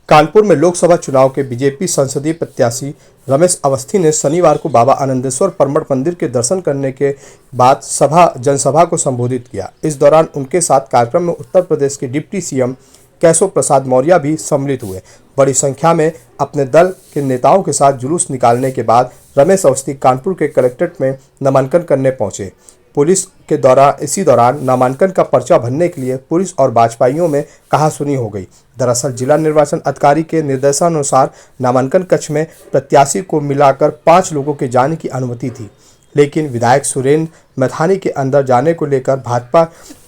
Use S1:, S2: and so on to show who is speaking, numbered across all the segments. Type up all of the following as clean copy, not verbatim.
S1: कानपुर में लोकसभा चुनाव के बीजेपी संसदीय प्रत्याशी रमेश अवस्थी ने शनिवार को बाबा आनंदेश्वर परमड़ मंदिर के दर्शन करने के बाद जनसभा को संबोधित किया। इस दौरान उनके साथ कार्यक्रम में उत्तर प्रदेश के डिप्टी सीएम केशव प्रसाद मौर्य भी सम्मिलित हुए। बड़ी संख्या में अपने दल के नेताओं के साथ जुलूस निकालने के बाद रमेश अवस्थी कानपुर के कलेक्ट्रेट में नामांकन करने पहुंचे। पुलिस के इसी दौरान नामांकन का पर्चा भरने के लिए पुलिस और भाजपाइयों में कहासुनी हो गई। दरअसल जिला निर्वाचन अधिकारी के निर्देशानुसार नामांकन कक्ष में प्रत्याशी को मिलाकर 5 लोगों के जाने की अनुमति थी, लेकिन विधायक सुरेंद्र मैथानी के अंदर जाने को लेकर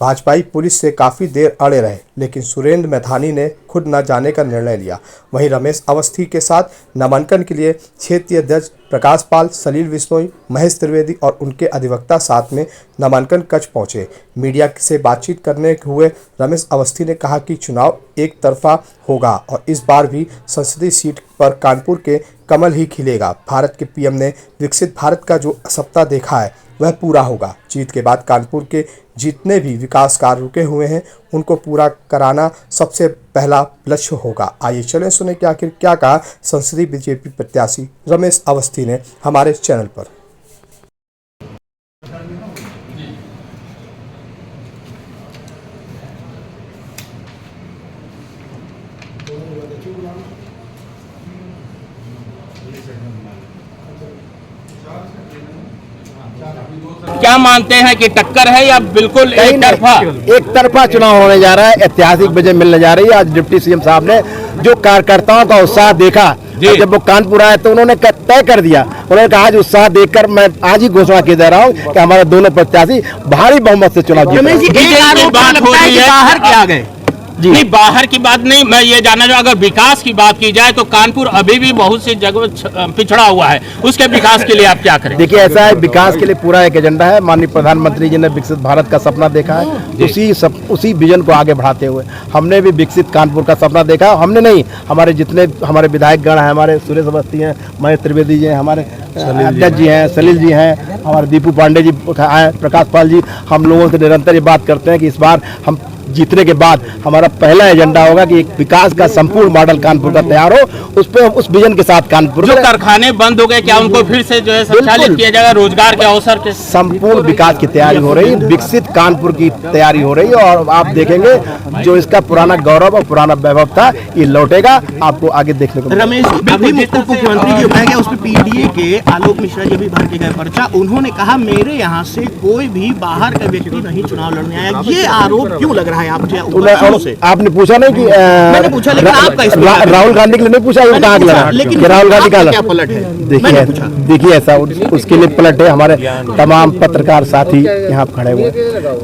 S1: भाजपाई पुलिस से काफ़ी देर अड़े रहे, लेकिन सुरेंद्र मैथानी ने खुद न जाने का निर्णय लिया। वहीं रमेश अवस्थी के साथ नामांकन के लिए क्षेत्रीय अध्यक्ष प्रकाश पाल, सलील बिश्नोई, महेश त्रिवेदी और उनके अधिवक्ता साथ में नामांकन कक्ष पहुंचे। मीडिया से बातचीत करने हुए रमेश अवस्थी ने कहा कि चुनाव एक तरफा होगा और इस बार भी संसदीय सीट पर कानपुर के कमल ही खिलेगा। भारत के पीएम ने विकसित भारत का जो सपना देखा है वह पूरा होगा। जीत के बाद कानपुर के जितने भी विकास कार्य रुके हुए हैं उनको पूरा कराना सबसे पहला लक्ष्य होगा। आइए चलें सुने कि आखिर क्या कहा संसदीय बीजेपी प्रत्याशी रमेश अवस्थी ने हमारे चैनल पर।
S2: क्या मानते हैं कि टक्कर है या बिल्कुल एक तरफा
S3: चुनाव होने जा रहा है। ऐतिहासिक विजय मिलने जा रही है। आज डिप्टी सीएम साहब ने जो कार्यकर्ताओं का उत्साह देखा, जब वो कानपुर आए तो उन्होंने तय कर दिया, उन्होंने कहा आज उत्साह देखकर मैं आज ही घोषणा की दे रहा हूँ कि हमारे दोनों प्रत्याशी भारी बहुमत से चुनाव जीतेंगे।
S2: नहीं, बाहर की बात नहीं, मैं ये जानना चाहूँ अगर विकास की बात की जाए तो कानपुर अभी भी बहुत सी जगह पिछड़ा हुआ है, उसके विकास के लिए आप क्या करें?
S3: देखिए, ऐसा है, विकास के लिए पूरा एक एजेंडा है। माननीय प्रधानमंत्री जी ने विकसित भारत का सपना देखा है, उसी विजन को आगे बढ़ाते हुए हमने भी विकसित कानपुर का सपना देखा। हमने नहीं, हमारे जितने हमारे विधायक गण हैं, हमारे सुरेश अवस्थी हैं, महेश त्रिवेदी जी हैं, हमारे अध्यक्ष जी हैं, सलील जी हैं, हमारे दीपू पांडे जी, प्रकाश पाल जी, हम लोगों से निरंतर ये बात करते हैं कि इस बार हम जीतने के बाद हमारा पहला एजेंडा होगा कि एक विकास का संपूर्ण मॉडल कानपुर का तैयार हो, उस विजन के साथ कानपुर
S2: जो कारखाने बंद हो गए क्या उनको फिर से जो है संचालित किया जाएगा? रोजगार के अवसर के
S3: संपूर्ण विकास की तैयारी हो रही है, विकसित कानपुर की तैयारी हो रही है और आप देखेंगे जो इसका पुराना गौरव और पुराना वैभव था ये लौटेगा, आपको आगे देखने को।
S4: रमेश, अभी मुख्यमंत्री जी उठाया गया उस पर पीडीए के आलोक मिश्रा जी भी भर के गए पर्चा, उन्होंने कहा मेरे यहाँ से कोई भी बाहर का व्यक्ति नहीं चुनाव लड़ने आया। ये आरोप क्यों लग रहा है आपसे?
S3: आपने पूछा नहीं कि
S4: मैंने पूछा, लेकिन आपका
S3: राहुल गांधी के लिए नहीं पूछा कहाँ लड़ा,
S4: लेकिन
S3: राहुल गांधी का
S4: क्या पलट है?
S3: देखिए ऐसा उसके लिए पलट है। हमारे तमाम पत्रकार साथी यहाँ खड़े हुए,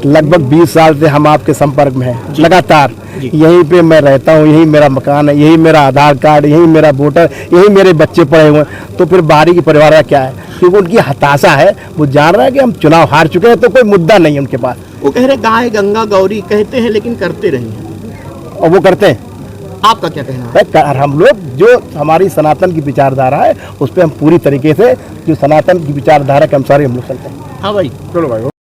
S3: लगभग 20 साल से हम आपके संपर्क में हैं, लगातार यहीं पे मैं रहता हूँ, यही मेरा मकान है, यही मेरा आधार कार्ड, यही मेरा वोटर, यही मेरे बच्चे पढ़े हुए हैं। तो फिर बाहरी की परिवार का क्या है? क्योंकि उनकी हताशा है, वो जान रहा है कि हम चुनाव हार चुके हैं, तो कोई मुद्दा नहीं है उनके पास।
S4: वो कह रहे गाय गंगा गौरी कहते हैं लेकिन करते नहीं,
S3: और वो करते हैं।
S4: आपका क्या कहना है?
S3: हम लोग जो हमारी सनातन की विचारधारा है उस पर हम पूरी तरीके से जो सनातन की विचारधारा के अनुसार हम लोग चलते हैं।
S4: हाँ भाई,
S3: चलो भाई।